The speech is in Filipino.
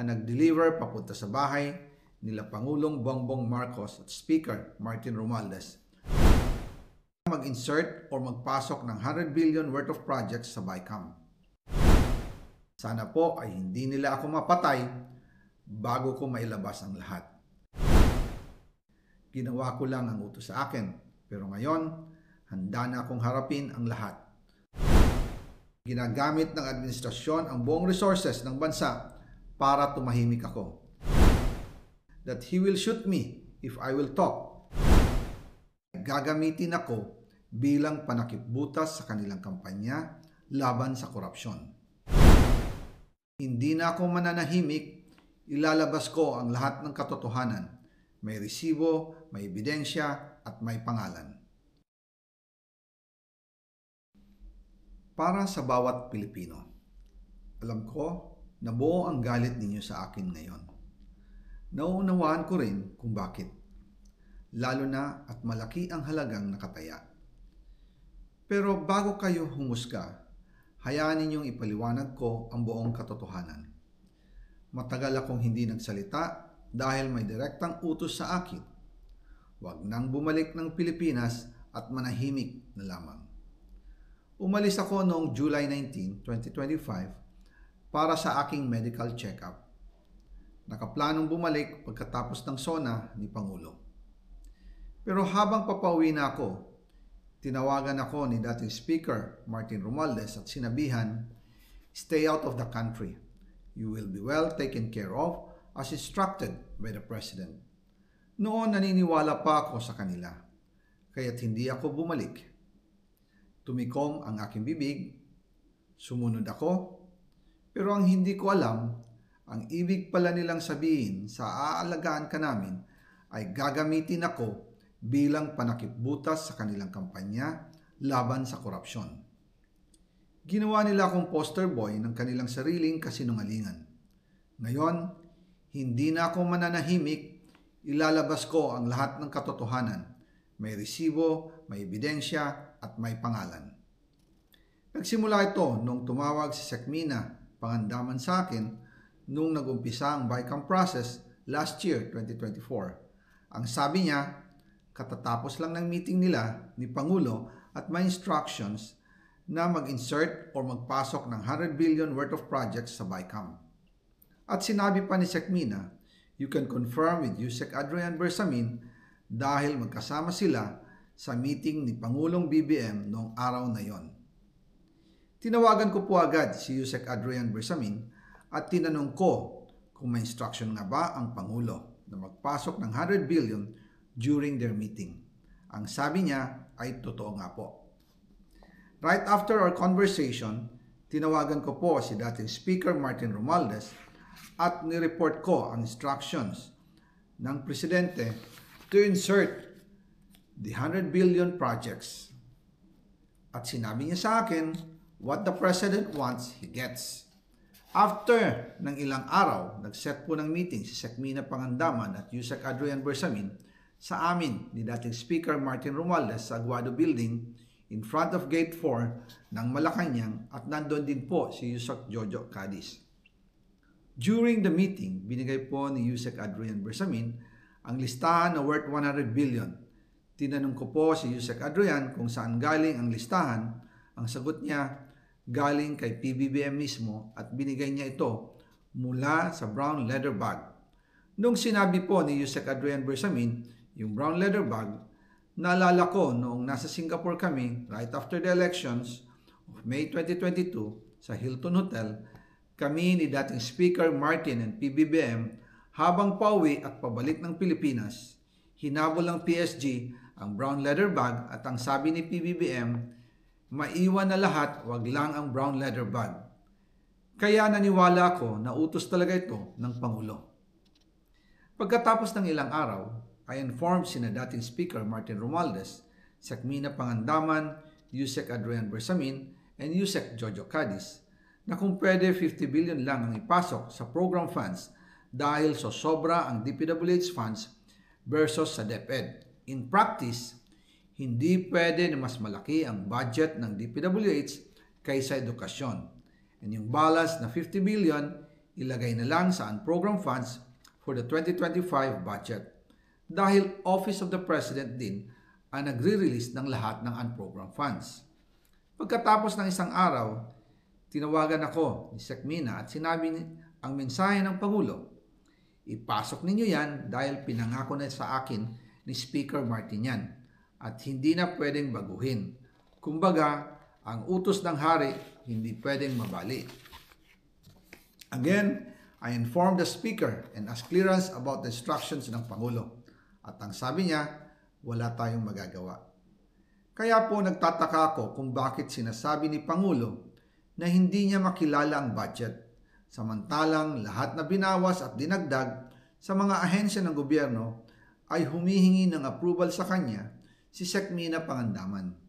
ang nag-deliver papunta sa bahay nila Pangulong Bongbong Marcos at Speaker Martin Romualdez mag-insert o magpasok ng 100 billion worth of projects sa BICAM. Sana po ay hindi nila ako mapatay bago ko mailabas ang lahat. Ginawa ko lang ang utos sa akin, pero ngayon, handa na akong harapin ang lahat. Ginagamit ng administrasyon ang buong resources ng bansa para tumahimik ako. That he will shoot me if I will talk. Gagamitin ako bilang panakipbutas sa kanilang kampanya laban sa korupsyon. Hindi na ako mananahimik, ilalabas ko ang lahat ng katotohanan. May resibo, may ebidensya, at may pangalan. Para sa bawat Pilipino, alam ko na buo ang galit ninyo sa akin ngayon. Nauunawaan ko rin kung bakit, lalo na at malaki ang halagang nakataya. Pero bago kayo humusga, hayaan ninyong ipaliwanag ko ang buong katotohanan. Matagal akong hindi nagsalita dahil may direktang utos sa akin. Huwag nang bumalik ng Pilipinas at manahimik na lamang. Umalis ako noong July 19, 2025 para sa aking medical check-up. Nakaplanong bumalik pagkatapos ng SONA ni Pangulo. Pero habang papauwi na ako, tinawagan ako ni dating Speaker Martin Romualdez at sinabihan, "Stay out of the country. You will be well taken care of as instructed by the President." Noon naniniwala pa ako sa kanila, kaya't hindi ako bumalik. Tumikom ang aking bibig, sumunod ako, pero ang hindi ko alam, ang ibig pala nilang sabihin sa aalagaan ka namin ay gagamitin ako bilang panakipbutas sa kanilang kampanya laban sa korupsyon. Ginawa nila akong poster boy ng kanilang sariling kasinungalingan. Ngayon, hindi na ako mananahimik, ilalabas ko ang lahat ng katotohanan. May resibo, may ebidensya, at may pangalan. Nagsimula ito nung tumawag si Sekmina Pangandaman sa akin nung nag-umpisa ang BICAM process last year, 2024. Ang sabi niya, katatapos lang ng meeting nila ni Pangulo at may instructions na mag-insert o magpasok ng 100 billion worth of projects sa BICAM. At sinabi pa ni Sekmina, you can confirm with Yusek Adrian Bersamin dahil magkasama sila sa meeting ni Pangulong BBM noong araw na yon. Tinawagan ko po agad si Yusek Adrian Bersamin at tinanong ko kung may instruction nga ba ang Pangulo na magpasok ng 100 billion during their meeting. Ang sabi niya ay totoo nga po. Right after our conversation, tinawagan ko po si dating Speaker Martin Romualdez at nireport ko ang instructions ng Presidente to insert the 100 billion projects. At sinabi niya sa akin, what the President wants, he gets. After ng ilang araw, nag-set po ng meeting si Sekmina Pangandaman at Yusek Adrian Bersamin sa amin ni dating Speaker Martin Romualdez sa Aguado Building in front of Gate 4 ng Malacanang at nandun din po si Yusek Jojo Cadiz. During the meeting, binigay po ni Yusek Adrian Bersamin ang listahan na worth 100 billion. Tinanong ko po si Yusek Adrian kung saan galing ang listahan. Ang sagot niya, galing kay PBBM mismo at binigay niya ito mula sa brown leather bag. Nung sinabi po ni Yusek Adrian Bersamin, yung brown leather bag, naalala ko noong nasa Singapore kami right after the elections of May 2022 sa Hilton Hotel, kami ni dating Speaker Martin and PBBM habang pauwi at pabalik ng Pilipinas, hinabol ng PSG ang brown leather bag at ang sabi ni PBBM, maiwan na lahat, wag lang ang brown leather bag. Kaya naniwala ako na utos talaga ito ng Pangulo. Pagkatapos ng ilang araw, I informed sina dating Speaker Martin Romualdez, Sekmina Pangandaman, Yusek Adrian Bersamin, and Yusek Jojo Cadiz na kung pwede 50 billion lang ang ipasok sa program funds dahil so sobra ang DPWH funds versus sa DepEd. In practice, hindi pwede na mas malaki ang budget ng DPWH kaysa edukasyon. And yung balance na 50 billion, ilagay na lang sa unprogrammed funds for the 2025 budget dahil Office of the President din ang nagre-release ng lahat ng unprogrammed funds. Pagkatapos ng isang araw, tinawagan ako ni Sec Mina at sinabi ang mensahe ng Pangulo. Ipasok ninyo yan dahil pinangako na sa akin ni Speaker Martin yan at hindi na pwedeng baguhin. Kumbaga, ang utos ng hari hindi pwedeng mabali. Again, I informed the Speaker and asked clearance about the instructions ng Pangulo. At ang sabi niya, wala tayong magagawa. Kaya po nagtataka ako kung bakit sinasabi ni Pangulo na hindi niya makilala ang budget, samantalang lahat na binawas at dinagdag sa mga ahensya ng gobyerno ay humihingi ng approval sa kanya si Sec Mina Pangandaman.